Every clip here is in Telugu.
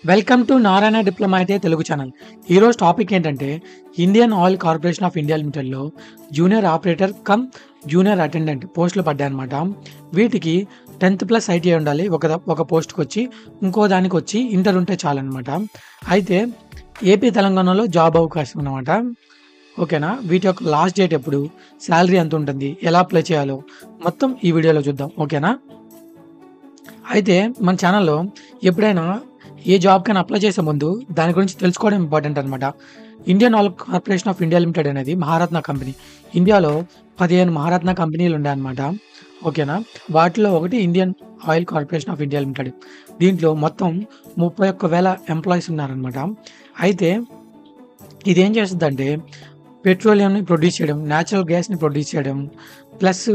వెల్కమ్ టు నారాయణ డిప్లొమా అయితే తెలుగు ఛానల్. ఈరోజు టాపిక్ ఏంటంటే Indian oil corporation of India లిమిటెడ్లో junior operator cum junior attendant పోస్టులు పడ్డాయన్నమాట. వీటికి 10th ప్లస్ ఐటీఐ ఉండాలి. ఒక పోస్ట్కి వచ్చి ఇంకో దానికి వచ్చి ఇంటర్ ఉంటే చాలన్నమాట. అయితే ఏపీ తెలంగాణలో జాబ్ అవకాశం అన్నమాట. ఓకేనా? వీటి యొక్క లాస్ట్ డేట్ ఎప్పుడు, శాలరీ ఎంత ఉంటుంది, ఎలా అప్లై చేయాలో మొత్తం ఈ వీడియోలో చూద్దాం. ఓకేనా? అయితే మన ఛానల్లో ఎప్పుడైనా ఏ జాబ్‌కైనా అప్లై చేసే ముందు దాని గురించి తెలుసుకోవడం ఇంపార్టెంట్ అనమాట. Indian oil corporation of India limited అనేది మహారత్న కంపెనీ. ఇండియాలో 15 మహారత్న కంపెనీలు ఉన్నాయన్నమాట. ఓకేనా? వాటిలో ఒకటి Indian oil corporation of India limited. దీంట్లో మొత్తం 31,000 ఎంప్లాయీస్ ఉన్నారనమాట. అయితే ఇదేం చేస్తుందంటే పెట్రోలియంని ప్రొడ్యూస్ చేయడం, న్యాచురల్ గ్యాస్‌ని ప్రొడ్యూస్ చేయడం, ప్లస్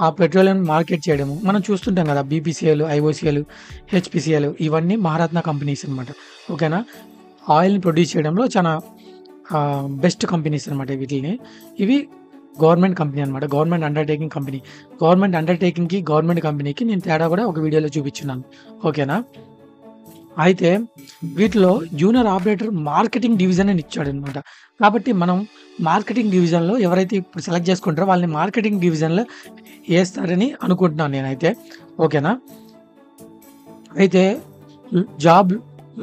ఆ పెట్రోలియం మార్కెట్ చేయడము. మనం చూస్తుంటాం కదా! బీపీసీఎల్, ఐఓసీఎల్, హెచ్‌పీసీఎల్ ఇవన్నీ మహారత్న కంపెనీస్ అనమాట. ఓకేనా? ఆయిల్‌ని ప్రొడ్యూస్ చేయడంలో చాలా బెస్ట్ కంపెనీస్ అనమాట వీటిల్ని. ఇవి గవర్నమెంట్ కంపెనీ అనమాట. Government undertaking company. గవర్నమెంట్ అండర్‌టేకింగ్‌కి, గవర్నమెంట్ కంపెనీకి నేను తేడా కూడా ఒక వీడియోలో చూపించున్నాను. ఓకేనా? అయితే వీటిలో జూనియర్ ఆపరేటర్ మార్కెటింగ్ డివిజన్ అని ఇచ్చాడనమాట. కాబట్టి మనం మార్కెటింగ్ డివిజన్‌లో ఎవరైతే ఇప్పుడు సెలెక్ట్ చేసుకుంటారో వాళ్ళని మార్కెటింగ్ డివిజన్‌లో ఏస్తారని అనుకుంటున్నాను నేనైతే. ఓకేనా? అయితే జాబ్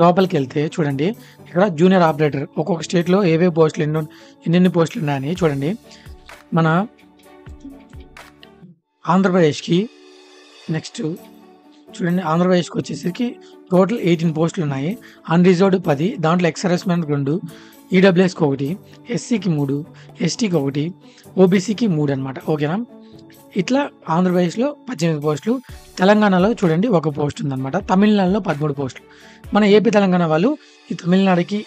లోపలికెళ్తే చూడండి, ఇక్కడ జూనియర్ ఆపరేటర్ ఒక్కొక్క స్టేట్‌లో ఏవేవి పోస్టులు ఎన్నెన్ని పోస్టులు ఉన్నాయని చూడండి. మన ఆంధ్రప్రదేశ్‌కి నెక్స్ట్ చూడండి, ఆంధ్రప్రదేశ్‌కి వచ్చేసరికి టోటల్ 18 పోస్టులు ఉన్నాయి. అన్‌రిజర్వ్డ్ 10, దాంట్లో ఎక్స్ సర్వీస్‌మెన్‌కి 2, ఈడబ్ల్యూఎస్‌కి 1, ఎస్సీకి 3, ఎస్టీకి 1, ఓబీసీకి 3 అనమాట. ఓకేనా? ఇట్లా ఆంధ్రప్రదేశ్‌లో 18 పోస్టులు, తెలంగాణలో చూడండి ఒక పోస్ట్ ఉందనమాట. తమిళనాడులో 13 పోస్టులు. మన ఏపీ తెలంగాణ వాళ్ళు ఈ తమిళనాడుకి,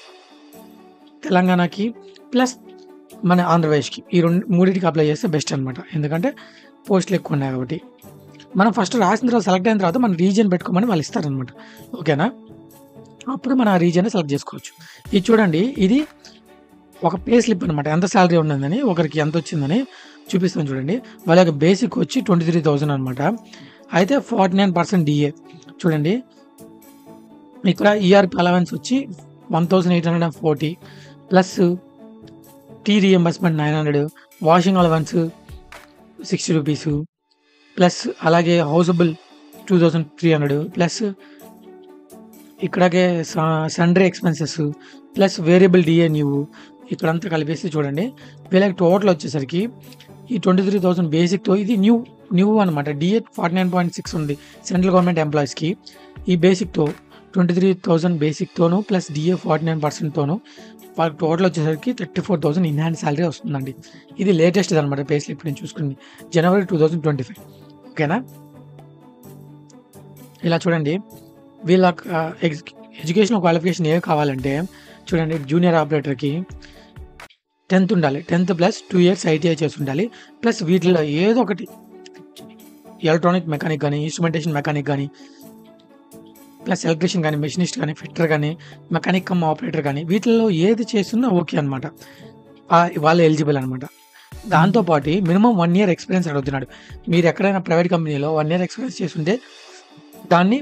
తెలంగాణకి ప్లస్ మన ఆంధ్రప్రదేశ్‌కి ఈ మూడిటికి అప్లై చేస్తే బెస్ట్ అనమాట. ఎందుకంటే పోస్టులు ఎక్కువ ఉన్నాయి కాబట్టి. మనం ఫస్ట్ రాసిన తర్వాత సెలెక్ట్ అయిన తర్వాత మన రీజియన్ పెట్టుకోమని వాళ్ళు ఇస్తారనమాట. ఓకేనా? అప్పుడు మనం ఆ రీజియన్‌ని సెలెక్ట్ చేసుకోవచ్చు. ఇది చూడండి, ఇది ఒక పే స్లిప్ అనమాట. ఎంత సాలరీ ఉన్నదని, ఒకరికి ఎంత వచ్చిందని చూపిస్తాను చూడండి. వాళ్ళ యొక్క బేసిక్ వచ్చి 23,000 అనమాట. అయితే 49% డిఏ చూడండి. ఇక్కడ ఈఆర్‌పీ అలవెన్స్ వచ్చి 1,840 plus tea reimbursement 900, washing allowance 60 rupees plus అలాగే హౌసబుల్ 2,300 ప్లస్ ఇక్కడకే sundry expenses plus variable DA ఇక్కడంతా కలిపేసి చూడండి. వీళ్ళకి టోటల్ వచ్చేసరికి ఈ 23,000 బేసిక్‌తో ఇది న్యూ అనమాట. డిఏ 49.6 ఉంది సెంట్రల్ గవర్నమెంట్ ఎంప్లాయీస్‌కి. ఈ బేసిక్‌తో 23,000 బేసిక్‌తోను ప్లస్ డిఏ 49%తోను వాళ్ళకి టోటల్ వచ్చేసరికి 34,000 ఇన్ హ్యాండ్ సాలరీ వస్తుందండి. ఇది లేటెస్ట్‌ది అనమాట పే స్లిప్ నేను చూసుకుంది. జనవరి 2025. ఓకేనా? ఇలా చూడండి, వీళ్ళ ఎడ్యుకేషనల్ క్వాలిఫికేషన్ ఏవి కావాలంటే చూడండి, జూనియర్ ఆపరేటర్‌కి 10th ఉండాలి. 10th ప్లస్ 2 ఇయర్స్ ఐటీఐ చేసి ఉండాలి. ప్లస్ వీటిలో ఏదో ఒకటి ఎలక్ట్రానిక్ మెకానిక్ గానీ, ఇన్స్ట్రుమెంటేషన్ మెకానిక్ గానీ, ప్లస్ ఎలక్ట్రీషియన్ గానీ, మెషినిస్ట్ గానీ, ఫిట్టర్ గానీ, మెకానిక్ కమ్ ఆపరేటర్ గానీ వీటిల్లో ఏది చేస్తున్నా ఓకే అనమాట. వాళ్ళు ఎలిజిబుల్ అనమాట. దాంతో పాటు మినిమమ్ 1 ఇయర్ ఎక్స్‌పీరియన్స్ అడుగుతున్నాడు. మీరు ఎక్కడైనా ప్రైవేట్ కంపెనీలో 1 ఇయర్ ఎక్స్‌పీరియన్స్ చేసుంటే దాన్ని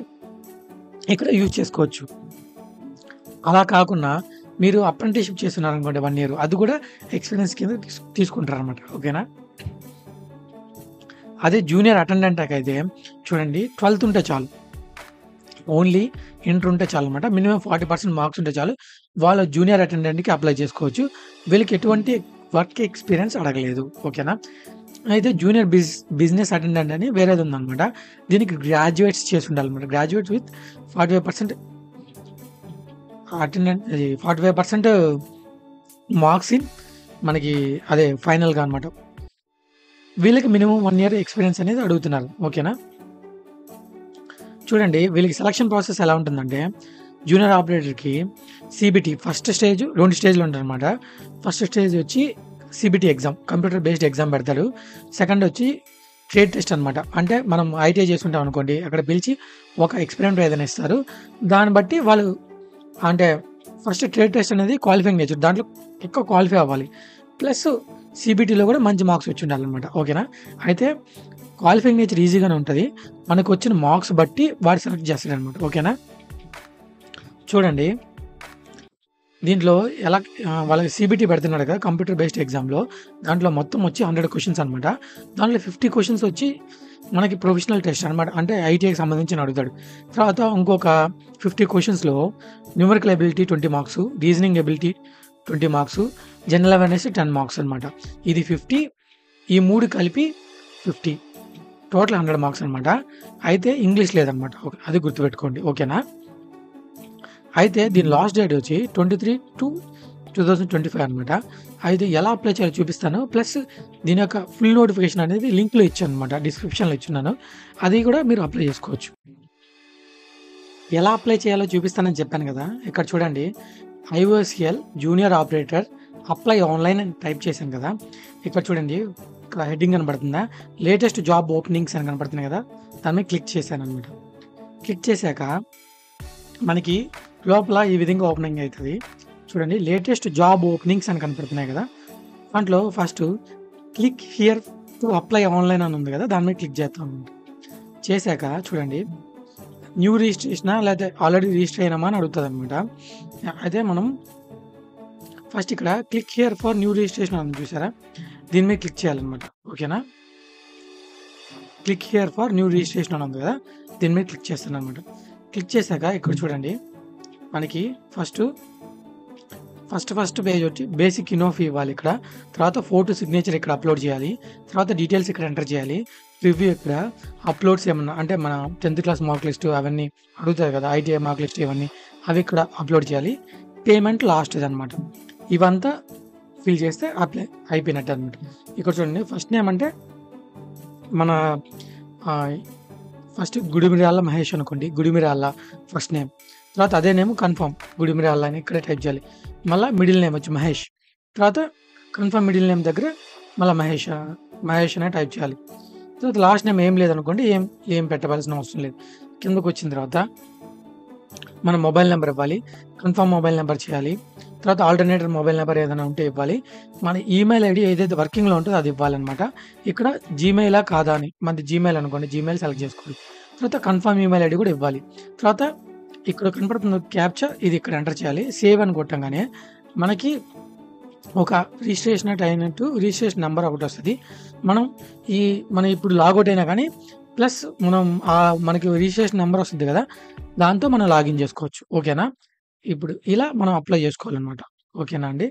ఇక్కడ యూజ్ చేసుకోవచ్చు. అలా కాకుండా మీరు అప్రెంటిస్‌షిప్ చేస్తున్నారనుకోండి 1 ఇయర్, అది కూడా ఎక్స్‌పీరియన్స్ కింద తీసుకుంటారనమాట. ఓకేనా? అదే జూనియర్ అటెండెంట్‌కైతే చూడండి 12th ఉంటే చాలు. ఓన్లీ ఇంటర్ ఉంటే చాలనమాట. మినిమమ్ 40% మార్క్స్ ఉంటే చాలు. వాళ్ళు జూనియర్ అటెండెంట్‌కి అప్లై చేసుకోవచ్చు. వీళ్ళకి ఎటువంటి వర్క్ ఎక్స్‌పీరియన్స్ అడగలేదు. ఓకేనా? అయితే జూనియర్ బిజినెస్ అటెండెంట్ అని వేరేది ఉందనమాట. దీనికి గ్రాడ్యుయేట్స్ చేసి ఉండాలనమాట. Graduate with 45% attendant, 45% marks in మనకి అదే ఫైనల్‌గా అనమాట. వీళ్ళకి మినిమమ్ 1 ఇయర్ ఎక్స్‌పీరియన్స్ అనేది అడుగుతున్నారు. ఓకేనా? చూడండి, వీళ్ళకి సెలక్షన్ ప్రాసెస్ ఎలా ఉంటుందంటే జూనియర్ ఆపరేటర్‌కి సీబీటీ ఫస్ట్ స్టేజ్, 2 స్టేజ్‌లు ఉంటాయనమాట. ఫస్ట్ స్టేజ్ వచ్చి CBT exam, computer based exam పెడతాడు. సెకండ్ వచ్చి ట్రేడ్ టెస్ట్ అనమాట. అంటే మనం ఐటీఐ చేసుకుంటాం అనుకోండి, అక్కడ పిలిచి ఒక ఎక్స్‌పెరిమెంట్ ఏదైనా ఇస్తారు. దాన్ని బట్టి వాళ్ళు అంటే ఫస్ట్ ట్రేడ్ టెస్ట్ అనేది క్వాలిఫైయింగ్ నేచర్. దాంట్లో ఎక్కువ క్వాలిఫై అవ్వాలి. ప్లస్ సీబీటీలో కూడా మంచి మార్క్స్ వచ్చి ఉండాలనమాట. ఓకేనా? అయితే క్వాలిఫైయింగ్ నేచర్ ఈజీగానే ఉంటది. మనకు వచ్చిన మార్క్స్ బట్టి వాడు సెలెక్ట్ చేస్తాడనమాట. ఓకేనా? చూడండి దీంట్లో ఎలా వాళ్ళకి సీబీటీ పెడుతున్నాడు కదా! కంప్యూటర్ బేస్డ్ ఎగ్జామ్‌లో. దాంట్లో మొత్తం వచ్చి 100 క్వెషన్స్ అనమాట. దాంట్లో 50 క్వెషన్స్ వచ్చి మనకి ప్రొఫెషనల్ టెస్ట్ అనమాట. అంటే ఐటీఐకి సంబంధించినవి అడుగుతాడు. తర్వాత ఇంకొక 50 క్వెషన్స్‌లో numerical ability 20 marks, reasoning ability 20 marks, general awareness 10 marks అనమాట. ఇది 50, ఈ 3 కలిపి 50. టోటల్ 100 మార్క్స్ అనమాట. అయితే ఇంగ్లీష్ లేదనమాట. అది గుర్తుపెట్టుకోండి. ఓకేనా? అయితే దీని లాస్ట్ డేట్ వచ్చి 23/2/2025 అనమాట. అయితే ఎలా అప్లై చేయాలో చూపిస్తాను. ప్లస్ దీని యొక్క ఫుల్ నోటిఫికేషన్ అనేది లింక్‌లో ఇచ్చాననమాట. డిస్క్రిప్షన్‌లో ఇచ్చున్నాను. అది కూడా మీరు అప్లై చేసుకోవచ్చు. ఎలా అప్లై చేయాలో చూపిస్తానని చెప్పాను కదా! ఇక్కడ చూడండి ఐఓఎస్ఎల్ జూనియర్ ఆపరేటర్ అప్లై ఆన్‌లైన్ అని టైప్ చేశాను కదా! ఇక్కడ చూడండి ఇక్కడ హెడ్డింగ్ కనపడుతుందా? లేటెస్ట్ జాబ్ ఓపెనింగ్స్ అని కనపడుతున్నాయి కదా! దాని మీద క్లిక్ చేశాననమాట. క్లిక్ చేశాక మనకి లోపల ఈ విధంగా ఓపెనింగ్ అవుతది. చూడండి లేటెస్ట్ జాబ్ ఓపెనింగ్స్ అని కనపడుతున్నాయి కదా! దాంట్లో first click here to apply online అని ఉంది కదా! దాని మీద క్లిక్ చేస్తామన్నమాట. చేశాక చూడండి న్యూ రిజిస్ట్రేషనా లేకపోతే ఆల్రెడీ రిజిస్టర్ అయినామా అని అడుగుతదనమాట. అయితే మనం ఫస్ట్ ఇక్కడ click here for new registration అని ఉంది చూసారా? దీని మీద క్లిక్ చేయాలన్నమాట. ఓకేనా? Click here for new registration అని ఉంది కదా! దీని మీద క్లిక్ చేస్తానన్నమాట. క్లిక్ చేశాక ఇక్కడ చూడండి మనకి ఫస్ట్ పేజ్ వచ్చి బేసిక్ ఇన్ఫో ఇవ్వాలి ఇక్కడ. తర్వాత ఫోటో సిగ్నేచర్ ఇక్కడ అప్లోడ్ చేయాలి. తర్వాత డీటెయిల్స్ ఇక్కడ ఎంటర్ చేయాలి. రివ్యూ ఇక్కడ అప్లోడ్స్ ఏమన్నా అంటే మన 10th క్లాస్ మార్క్ లిస్ట్ అవన్నీ అడుగుతారు కదా! ఐటీఐ మార్క్ లిస్ట్ ఇవన్నీ అవి ఇక్కడ అప్లోడ్ చేయాలి. పేమెంట్ లాస్ట్‌దనమాట. ఇవంతా ఫిల్ చేస్తే అప్లై అయిపోయినట్టే అనమాట. ఇక్కడ చూడండి ఫస్ట్ నేమ్ అంటే మన ఫస్ట్ గుడిమిరాళ్ళ మహేష్ అనుకోండి. గుడిమిరాళ్ళ ఫస్ట్ నేమ్. తర్వాత అదే నేమ్ కన్ఫర్మ్ గుడిమిరాళ్ళ అని ఇక్కడే టైప్ చేయాలి. మళ్ళా మిడిల్ నేమ్ వచ్చి మహేష్. తర్వాత కన్ఫర్మ్ మిడిల్ నేమ్ దగ్గర మళ్ళా మహేష్ అనే టైప్ చేయాలి. తర్వాత లాస్ట్ నేమ్ ఏం లేదనుకోండి ఏం పెట్టవలసిన అవసరం లేదు. కిందకొచ్చిన తర్వాత మన మొబైల్ నెంబర్ ఇవ్వాలి. కన్ఫర్మ్ మొబైల్ నెంబర్ చేయాలి. తర్వాత ఆల్టర్‌నేటర్ మొబైల్ నెంబర్ ఏదైనా ఉంటే ఇవ్వాలి. మన ఈమెయిల్ ఐడీ ఏదైతే వర్కింగ్‌లో ఉంటదో అది ఇవ్వాలనమాట. ఇక్కడ జీమెయిలా కాదా అని మనది జీమెయిల్ అనుకోండి. జీమెయిల్ సెలెక్ట్ చేసుకోవాలి. తర్వాత కన్ఫర్మ్ ఈమెయిల్ ఐడీ కూడా ఇవ్వాలి. తర్వాత ఇక్కడ కనపడుతున్న క్యాప్చా ఇది ఇక్కడ ఎంటర్ చేయాలి. సేవ్ అని కొట్టంగానే మనకి ఒక రిజిస్ట్రేషన్ అయినట్టు రిజిస్ట్రేషన్ నంబర్ ఒకటొస్తది. మనం ఇప్పుడు లాగౌట్ అయినా కానీ ప్లస్ మనకి రిజిస్ట్రేషన్ నంబర్ వస్తది కదా! దాంతో మనం లాగిన్ చేసుకోవచ్చు. ఓకేనా? ఇప్పుడు ఇలా మనం అప్లై చేసుకోవాలనమాట. ఓకేనా అండి?